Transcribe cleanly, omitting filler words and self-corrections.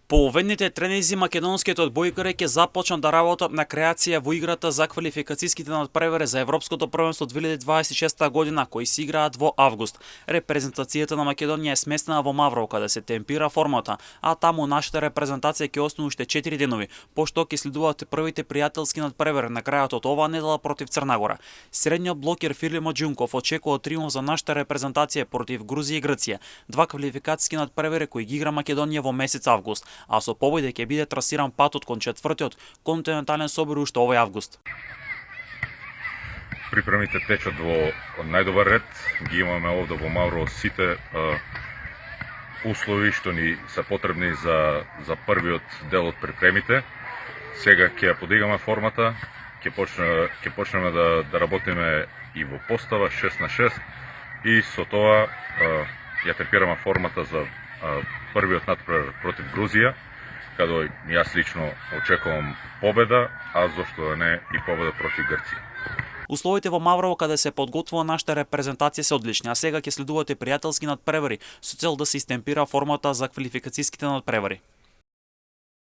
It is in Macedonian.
По оведните тренинзи македонскиот одбојкари ќе започнат да работат на креација во играта за квалификацијските надпревари за Европското првенство 2026 година, кои се играат во август. Репрезентацијата на Македонија е сместена во Маврово, каде се темпира формата, а таму нашата репрезентација ќе остане уште 4 денови, пошто ќе следуваат првите пријателски надпревари на крајот од оваа недела против Црна Гора. Средниот блокер Филимо Џунков очекува триумф за нашата репрезентација против Грузија и Грција, два квалификацијски надпревари кои ги игра Македонија во месец август, а со победа ќе биде трасиран патот кон четвртиот континентален собор уште овој август. Припремите течат во најдобар ред, ги имаме овде во Маврово сите услови што ни се потребни за првиот дел од припремите. Сега ќе ја подигаме формата, ќе почнеме да работиме и во постава 6 на 6 и со тоа ја темпираме формата за првиот надпревар против Грузија, каде јас лично очекувам победа, а зошто да не и победа против Грција. Условите во Маврово каде се подготвува нашата репрезентација се одлични, а сега ќе следуваат и пријателски надпревари со цел да се истемпира формата за квалификацијските надпревари.